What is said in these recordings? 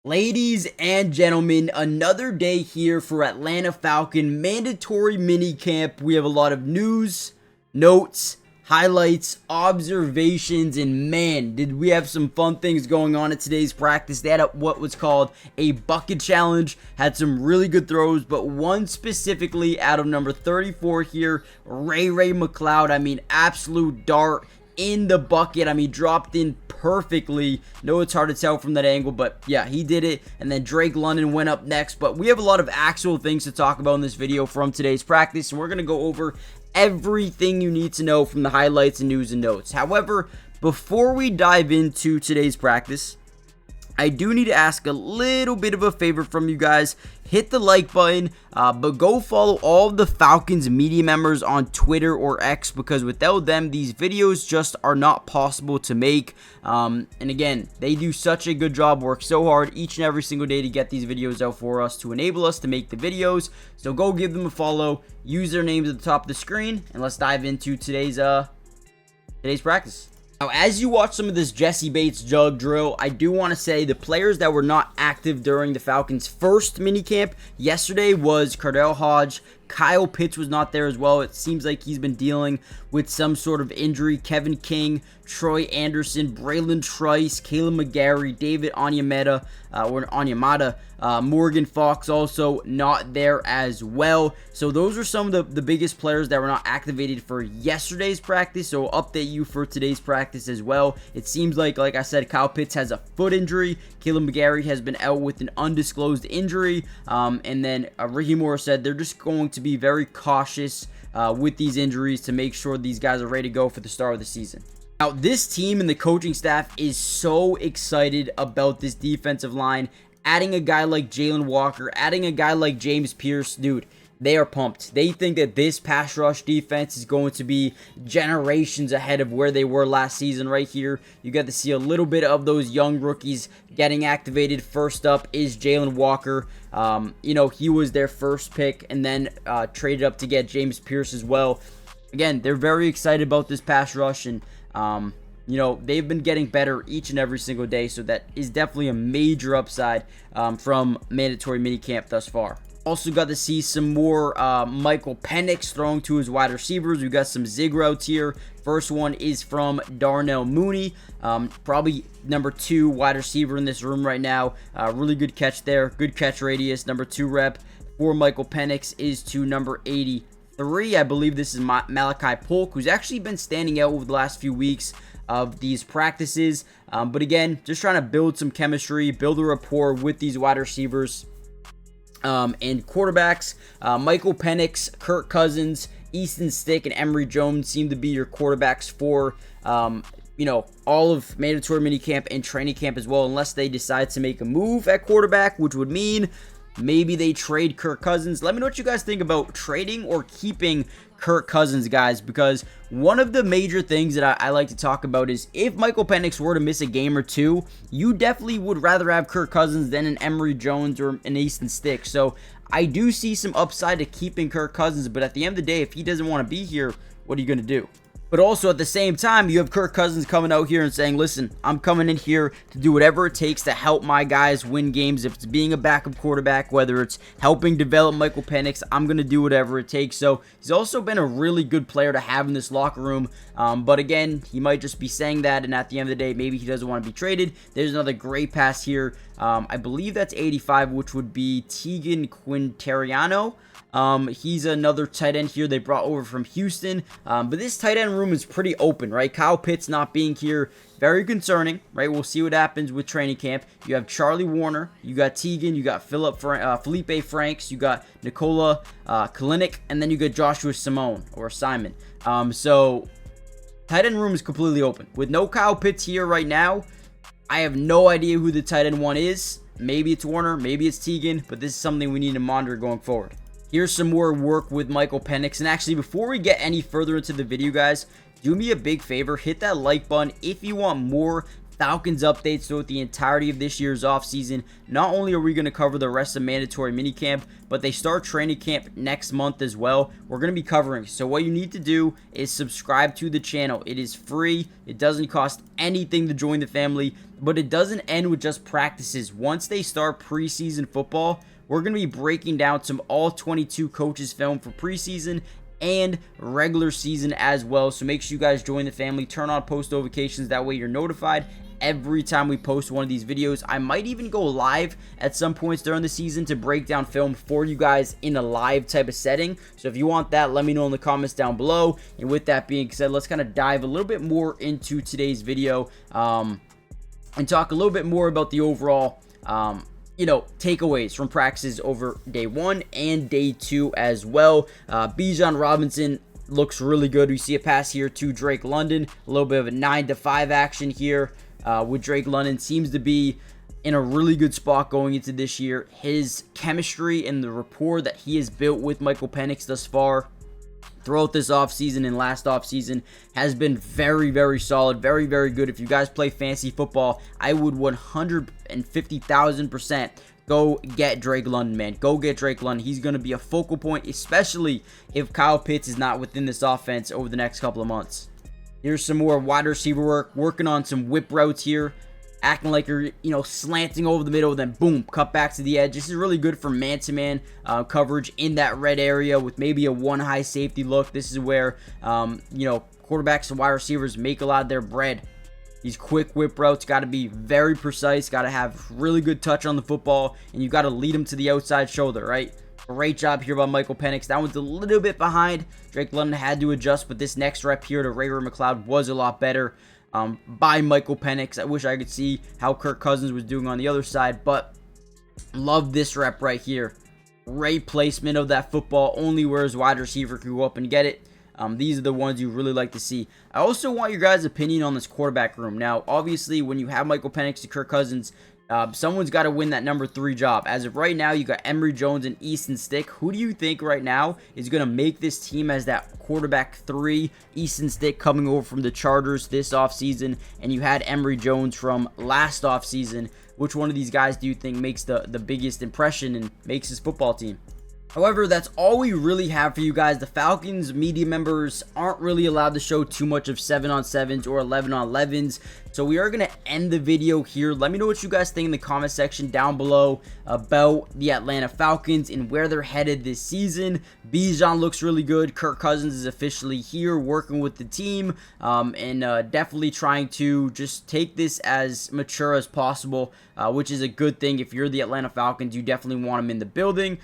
Ladies and gentlemen, another day here for Atlanta Falcon mandatory minicamp. We have a lot of news, notes, highlights, observations, and man, did we have some fun things going on at today's practice. They had what was called a bucket challenge, had some really good throws, but one specifically out of number 34 here, Ray McLeod. I mean, absolute dart in the bucket. I mean, dropped in perfectly. No, it's hard to tell from that angle, but yeah, he did it. And then Drake London went up next. But we have a lot of actual things to talk about in this video from today's practice, and we're going to go over everything you need to know from the highlights and news and notes. However, before we dive into today's practice, I do need to ask a little bit of a favor from you guys. Hit the like button, but go follow all of the Falcons media members on Twitter or X, because without them, these videos just are not possible to make. And again, they do such a good job, work so hard each and every single day to get these videos out for us, to enable us to make the videos. So go give them a follow, use their names at the top of the screen, and let's dive into today's practice. Now, as you watch some of this Jesse Bates jug drill, I do want to say the players that were not active during the Falcons' first minicamp yesterday was Cardell Hodge. Kyle Pitts was not there as well. It seems like he's been dealing with some sort of injury. Kevin King, Troy Anderson, Braylon Trice, Caleb McGarry, David Onyemata, Morgan Fox also not there as well. So those are some of the biggest players that were not activated for yesterday's practice. So I'll update you for today's practice as well. It seems like I said, Kyle Pitts has a foot injury. Caleb McGarry has been out with an undisclosed injury. And then Ricky Moore said they're just going to be very cautious with these injuries to make sure these guys are ready to go for the start of the season. Now, this team and the coaching staff is so excited about this defensive line. Adding a guy like Jalen Walker, adding a guy like James Pierce, dude, they are pumped. They think that this pass rush defense is going to be generations ahead of where they were last season right here. You got to see a little bit of those young rookies getting activated. First up is Jalen Walker. He was their first pick and then traded up to get James Pierce as well. Again, they're very excited about this pass rush, and they've been getting better each and every single day, so that is definitely a major upside from mandatory minicamp thus far. Also got to see some more Michael Penix throwing to his wide receivers. We've got some zig routes here. First one is from Darnell Mooney, probably number 2 wide receiver in this room right now. Really good catch there, good catch radius. Number 2 rep for Michael Penix is to number 83. I believe this is Malachi Polk, who's actually been standing out over the last few weeks of these practices. But again, just trying to build some chemistry, build a rapport with these wide receivers. And quarterbacks, Michael Penix, Kirk Cousins, Easton Stick, and Emory Jones seem to be your quarterbacks for, all of mandatory minicamp and training camp as well, unless they decide to make a move at quarterback, which would mean maybe they trade Kirk Cousins. Let me know what you guys think about trading or keeping Kirk Cousins, guys, because one of the major things that I like to talk about is if Michael Penix were to miss a game or two, you definitely would rather have Kirk Cousins than an Emory Jones or an Easton Stick. So I do see some upside to keeping Kirk Cousins, but at the end of the day, if he doesn't want to be here, what are you going to do? But also at the same time, you have Kirk Cousins coming out here and saying, listen, I'm coming in here to do whatever it takes to help my guys win games. If it's being a backup quarterback, whether it's helping develop Michael Penix, I'm going to do whatever it takes. So he's also been a really good player to have in this locker room. But again, he might just be saying that, and at the end of the day, maybe he doesn't want to be traded. There's another great pass here. I believe that's 85, which would be Tegan Quintariano. He's another tight end here they brought over from Houston. But this tight end room is pretty open, right? Kyle Pitts not being here, very concerning, right? We'll see what happens with training camp. You have Charlie Warner, you got Tegan, you got Felipe Franks, you got Nikola Kalinick, and then you got Joshua Simon. So tight end room is completely open. With no Kyle Pitts here right now, I have no idea who the tight end one is. Maybe it's Warner, maybe it's Tegan, but this is something we need to monitor going forward. Here's some more work with Michael Penix. And actually, before we get any further into the video, guys, do me a big favor. Hit that like button if you want more Falcons updates throughout the entirety of this year's offseason. Not only are we going to cover the rest of mandatory minicamp, but they start training camp next month as well. We're going to be covering. So what you need to do is subscribe to the channel. It is free. It doesn't cost anything to join the family, but it doesn't end with just practices. Once they start preseason football, we're going to be breaking down some all 22 coaches film for preseason and regular season as well. So make sure you guys join the family, turn on post notifications, that way you're notified every time we post one of these videos. I might even go live at some points during the season to break down film for you guys in a live type of setting. So if you want that, let me know in the comments down below. And with that being said, let's kind of dive a little bit more into today's video and talk a little bit more about the overall takeaways from practices over day 1 and day 2 as well. Bijan Robinson looks really good. We see a pass here to Drake London. A little bit of a 9-to-5 action here with Drake London. Seems to be in a really good spot going into this year. His chemistry and the rapport that he has built with Michael Penix thus far throughout this offseason and last offseason has been very, very solid, very, very good. If you guys play fantasy football, I would 150,000% go get Drake London, man. Go get Drake London. He's going to be a focal point, especially if Kyle Pitts is not within this offense over the next couple of months. Here's some more wide receiver work, working on some whip routes here. Acting like you're, slanting over the middle, then boom, cut back to the edge. This is really good for man-to-man coverage in that red area with maybe a one high safety look. This is where, quarterbacks and wide receivers make a lot of their bread. These quick whip routes got to be very precise, got to have really good touch on the football, and you got to lead them to the outside shoulder, right? Great job here by Michael Penix. That one's a little bit behind. Drake London had to adjust, but this next rep here to Ray McLeod was a lot better. By Michael Penix. I wish I could see how Kirk Cousins was doing on the other side, but love this rep right here. Great placement of that football, only where his wide receiver can go up and get it. These are the ones you really like to see. I also want your guys' opinion on this quarterback room. Now, obviously, when you have Michael Penix and Kirk Cousins, someone's got to win that number 3 job. As of right now, you got Emory Jones and Easton Stick. Who do you think right now is going to make this team as that quarterback 3? Easton Stick coming over from the Chargers this offseason, and you had Emory Jones from last offseason. Which one of these guys do you think makes the biggest impression and makes his football team? However, that's all we really have for you guys. The Falcons media members aren't really allowed to show too much of 7-on-7s or 11-on-11s. So we are going to end the video here. Let me know what you guys think in the comment section down below about the Atlanta Falcons and where they're headed this season. Bijan looks really good. Kirk Cousins is officially here working with the team and definitely trying to just take this as mature as possible, which is a good thing. If you're the Atlanta Falcons, you definitely want them in the building.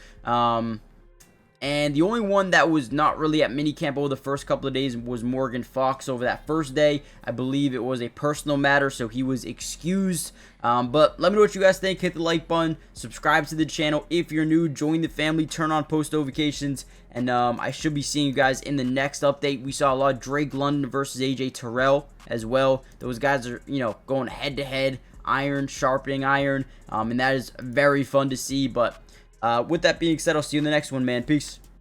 And the only one that was not really at minicamp over the first couple of days was Morgan Fox over that first day. I believe it was a personal matter, so he was excused. But let me know what you guys think. Hit the like button. Subscribe to the channel if you're new. Join the family. Turn on post notifications. And I should be seeing you guys in the next update. We saw a lot of Drake London versus AJ Terrell as well. Those guys are, going head-to-head. Iron, sharpening iron. And that is very fun to see. But with that being said, I'll see you in the next one, man. Peace.